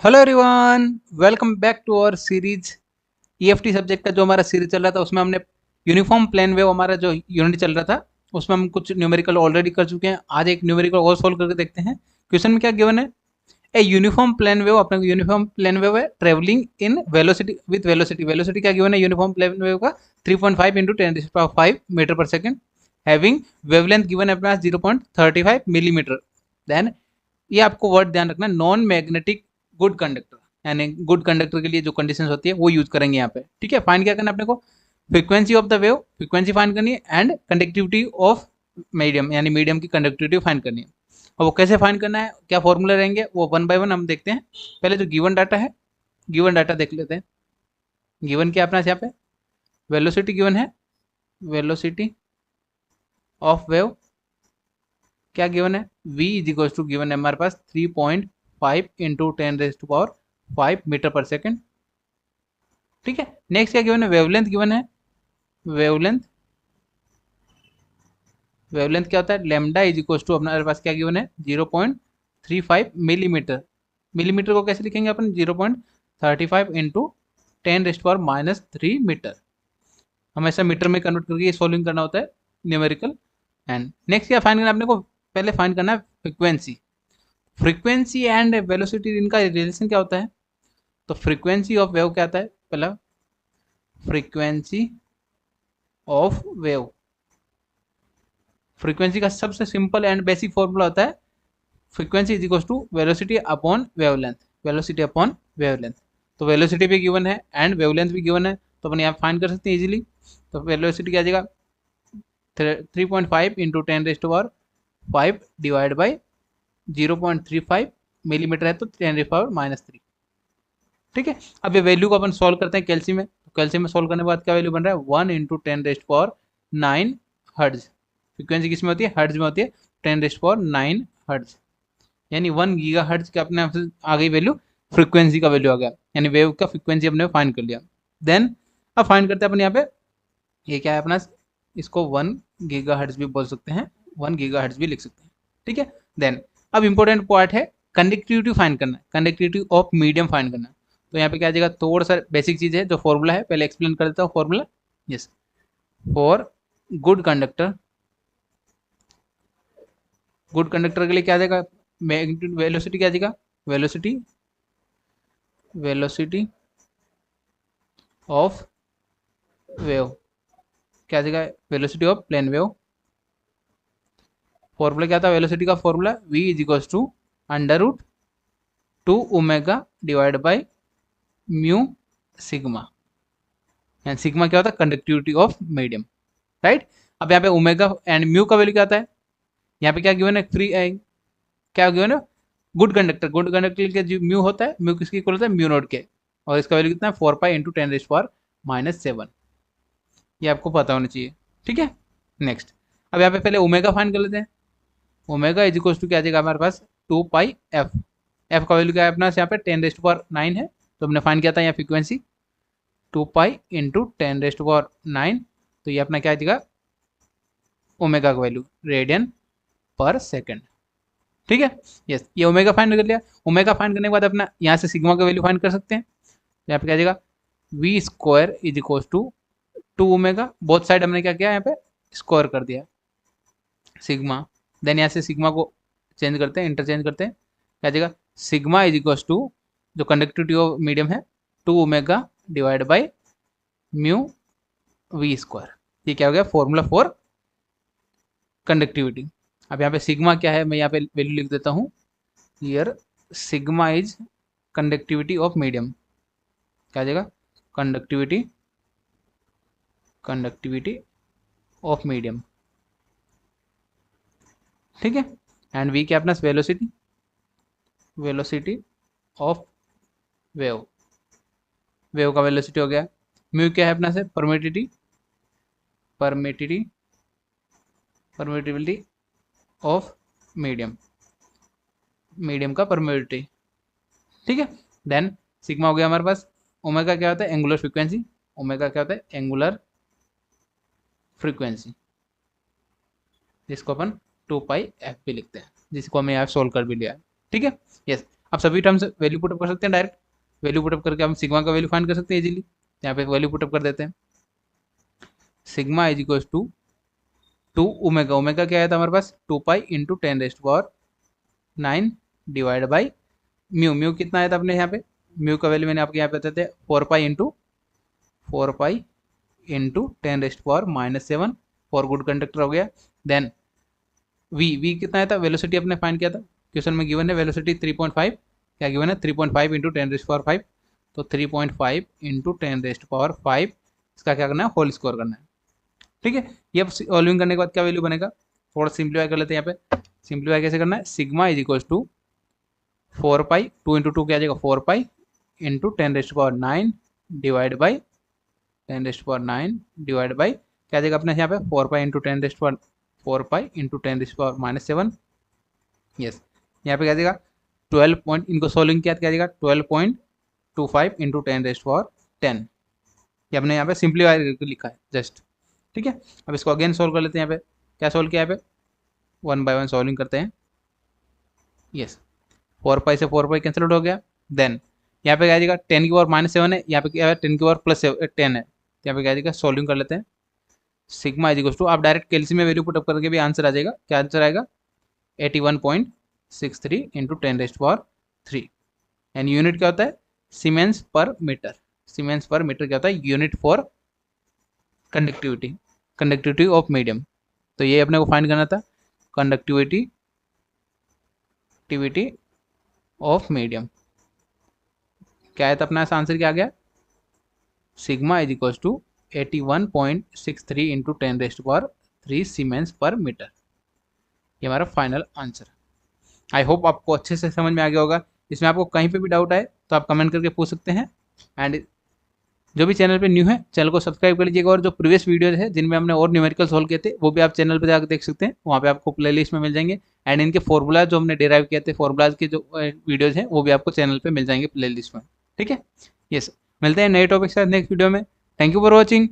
Hello everyone, welcome back to our series. EFT subject का जो हमारा सीरीज चल रहा था उसमें हमने यूनिफॉर्म प्लेन वेव हमारा जो यूनिट चल रहा था उसमें हम कुछ न्यूमेरिकल ऑलरेडी कर चुके हैं। आज एक न्यूमेरिकल और सॉल्व करके देखते हैं। क्वेश्चन में क्या गिवन है? ए यूनिफॉर्म प्लेन वेव, अपने यूनिफॉर्म प्लेन वेव है travelling in velocity with velocity. Velocity क्या गिवन है यूनिफॉर्म प्लेन वेव का? 3.5 into 10⁵ metre per second. Having wavelength given है अपने पास 0.35 मिलीमीटर। देन ये आपको वर्ड ध्यान रखना, नॉन मैग्नेटिक गुड कंडक्टर, यानी गुड कंडक्टर के लिए जो कंडीशंस होती है वो यूज करेंगे यहाँ पे। ठीक है, फाइंड क्या करना है अपने को? Frequency of the wave, frequency find करनी है, एंड कंडक्टिविटी ऑफ मीडियम, यानी मीडियम की कंडक्टिविटी फाइंड करनी है। और वो कैसे फाइंड करना है, क्या फॉर्मूला रहेंगे, वो वन बाय वन हम देखते हैं। पहले जो गिवन डाटा है, गिवन डाटा देख लेते हैं। गिवन क्या अपना यहाँ पे? वेलोसिटी गिवन है, वेलोसिटी ऑफ वेव क्या गिवन है? v is equal to given है हमारे पास 3.5 इंटू 10⁵ मीटर पर सेकेंड। ठीक है, नेक्स्ट क्या गिवन है? वेवलेंथ गिवन है। वेवलेंथ, वेवलेंथ क्या होता है? लेमडा इज इक्वल टू हमारे पास क्या गिवन है? 0.35 मिलीमीटर। मिलीमीटर को कैसे लिखेंगे अपन? 0.35 इंटू 10⁻³ मीटर। हमेशा मीटर में कन्वर्ट करके ये सॉल्विंग करना होता है न्यूमेरिकल। एंड नेक्स्ट क्या फाइंड करना है अपने को? पहले फाइंड करना है फ्रीक्वेंसी। फ्रीक्वेंसी एंड वेलोसिटी, इनका रिलेशन क्या होता है? तो फ्रीक्वेंसी ऑफ वेव क्या आता है? पहला, फ्रीक्वेंसी ऑफ वेव, फ्रीक्वेंसी का सबसे सिंपल एंड बेसिक फॉर्मूला होता है frequency is equal to velocity upon wavelength. Velocity upon wavelength, तो वेलोसिटी भी गिवन है एंड वेवलेंथ भी गिवन है, तो अपन यहाँ फाइंड कर सकते हैं इजीली। तो वेलोसिटी क्या आ जाएगा? 3.5 इंटू 10⁵ डिवाइड बाई 0.35 मिलीमीटर है तो 10⁻³ ठीक है। अब ये वैल्यू को अपन सॉल्व करते हैं कैल्सी में। तो कैल्सी में सॉल्व करने के बाद क्या वैल्यू बन रहा है? 1 इंटू 10⁹ हर्ट्ज। फ्रिक्वेंसी किस में होती है? हर्ट्ज में होती है। 10⁹ हर्ट्ज, यानी 1 गीगा हर्ट्ज का अपने आप से आ गई वैल्यू, फ्रीक्वेंसी का वैल्यू आ गया, यानी वेव का फ्रीक्वेंसी अपने फाइंड कर लिया। देन अब फाइंड करते हैं अपन यहाँ पे, ये क्या है अपना? इसको 1 गीगा हर्ट्ज भी बोल सकते हैं, 1 गीगा हर्ट्ज भी लिख सकते हैं। ठीक है। देन अब इंपॉर्टेंट पार्ट है, कंडक्टिविटी फाइंड करना है, कंडक्टिविटी ऑफ मीडियम फाइंड करना है। तो यहाँ पे क्या आ जाएगा? थोड़ा सा बेसिक चीज है, जो फॉर्मूला है पहले एक्सप्लेन कर देता हूँ formula. Yes, for good conductor, good conductor के लिए क्या आ जाएगा? मैग्नीट्यूड, वेलोसिटी क्या आ जाएगा? वेलोसिटी, वेलोसिटी ऑफ वेव क्या आ जाएगा? Velocity of plane wave. Formula क्या था वेलोसिटी का? Formula v is equal to √2 divide by mu sigma. And sigma क्या होता है? Conductivity of medium, right. अब यहाँ पे ओमेगा एंड म्यू का वैल्यू क्या आता है? यहाँ पे क्या गिवन है? फ्री क्या गिवन है? गुड कंडक्टर, गुड कंडक्टर के जो म्यू होता है, म्यू किसकी इक्वल होता है? म्यू नोट के, और इसका वैल्यू कितना है? 4π इंटू 10⁻⁻⁷। ये आपको पता होना चाहिए। ठीक है। नेक्स्ट, अब यहाँ पे पहले ओमेगा फाइंड कर लेते हैं। ओमेगा इज इक्वल टू क्या आ जाएगा हमारे पास? 2πf। एफ का वैल्यू क्या है अपना? यहाँ पे 10⁹ है, तो हमने फाइंड किया था यहाँ फ्रीक्वेंसी 2π इंटू 10⁹ तो ये अपना क्या आ जाएगा? ओमेगा का वैल्यू रेडियन पर सेकेंड। ठीक है। यस, ये ओमेगा फाइंड कर लिया। ओमेगा फाइंड करने के बाद अपना यहाँ से सिग्मा का वैल्यू फाइंड कर सकते हैं। यहाँ पे क्या आ जाएगा? V square is equal to 2 omega, both side हमने क्या किया? यहाँ पे स्क्वायर कर दिया सिग्मा। देन यहाँ से सिग्मा को चेंज करते हैं, इंटरचेंज करते हैं, क्या आ जाएगा? सिग्मा इज इक्वल टू, जो कंडक्टिविटी ऑफ मीडियम है, 2 omega divide by mu v square. ये क्या हो गया? Formula for conductivity. अब यहाँ पे सिग्मा क्या है, मैं यहाँ पे वैल्यू लिख देता हूँ here. Sigma is conductivity of medium, क्या आ जाएगा? Conductivity, conductivity of medium. ठीक है। एंड वी क्या अपना? Velocity, velocity of wave, wave का वेलोसिटी हो गया। म्यू क्या है अपना से? Permittivity, permittivity, permittivity of medium, medium का परमिटिविटी। ठीक है। देन सिग्मा हो गया हमारे पास। ओमेगा क्या होता है? Angular frequency. ओमेगा क्या होता है? एंगुलर फ्रीक्वेंसी, जिसको अपन 2πf भी लिखते हैं, जिसको हमने यहाँ सोल्व कर भी लिया है। ठीक है। यस, आप सभी टर्म्स वैल्यू पुटअप कर सकते हैं डायरेक्ट, वैल्यू पुटअप करके हम सिग्मा का वैल्यू फाइंड कर सकते हैं इजीली। यहाँ पे वैल्यू पुटअप कर देते हैं, sigma is equal to 2 omega, omega क्या आया था हमारे पास 2 pi into 10⁻9 divide by mu, mu कितना आया था अपने यहाँ पे, म्यू का वैल्यू मैंने आपके यहाँ पे बताते 4 pi into 10⁻7 for good conductor हो गया। देन वी कितना आया था, वेलोसिटी अपने फाइंड किया था, क्वेश्चन में गिवन है वेलोसिटी 3.5, क्या गिवन है 3.5 इंटू 10⁻5, तो 3.5 इंटू 10⁻5 इसका क्या करना है, होल स्क्वायर करना है। ठीक है, ये अब सॉल्विंग करने के बाद क्या वैल्यू बनेगा, थोड़ा सिंप्लीफाई कर लेते हैं यहाँ पे। सिंप्लीफाई कैसे करना है, sigma is equal to 4 pi, 2 into 2 क्या आ जाएगा 4 pi into 10⁻9 divide by 10⁻9 divide by क्या आ जाएगा अपने यहाँ पे 4 पाई इंटू 10⁻7, यस। यहाँ पे क्या आ जाएगा 12 पॉइंट, इनको सॉल्विंग किया क्या आ जाएगा 12.25 इंटू 10⁻10, ये हमने यहाँ पे सिंप्लीफाई करके लिखा है जस्ट। ठीक है, अब इसको अगेन सोल्व कर लेते हैं। यहाँ पे क्या सोल्व किया, यहाँ पे 1 बाय 1 सॉल्विंग करते हैं। यस, 4 पाई से 4 पाई कैंसिल आउट हो गया। देन यहाँ पे क्या आ जाएगा 10 की पावर -7 है, यहाँ पे क्या है 10 की पावर +10 है, यहाँ पे क्या आ जाएगा सॉल्विंग कर लेते हैं। सिग्मा इज इक्वल टू, आप डायरेक्ट कैलसी में वैल्यू पुटअप करके भी आंसर आ जाएगा, क्या आंसर आएगा 81.63 इंटू 10⁻3, एंड यूनिट क्या होता है siemens per metre. Siemens per metre क्या होता है, unit for conductivity, conductivity of medium. तो ये अपने को फाइंड करना था, कंडक्टिविटी ऑफ मीडियम। क्या है तो अपना आंसर क्या आ गया, sigma is equal to 81.63 into 10⁻3 siemens per metre, ये हमारा फाइनल आंसर। आई होप आपको अच्छे से समझ में आ गया होगा। इसमें आपको कहीं पे भी डाउट आए तो आप कमेंट करके पूछ सकते हैं, एंड जो भी चैनल पे न्यू है चैनल को सब्सक्राइब कर लीजिएगा, और जो प्रीवियस वीडियोज है जिनमें हमने और न्यूमेरिकल सॉल्व किए थे वो भी आप चैनल पे जाकर देख सकते हैं, वहाँ पे आपको प्लेलिस्ट में मिल जाएंगे, एंड इनके फॉर्मूला जो हमने डिराइव किए थे, फॉर्मूलाज के जो वीडियोज हैं वो भी आपको चैनल पे मिल जाएंगे प्लेलिस्ट में। ठीक है, यस, मिलते हैं नए टॉपिक के साथ नेक्स्ट वीडियो में। Thank you for watching.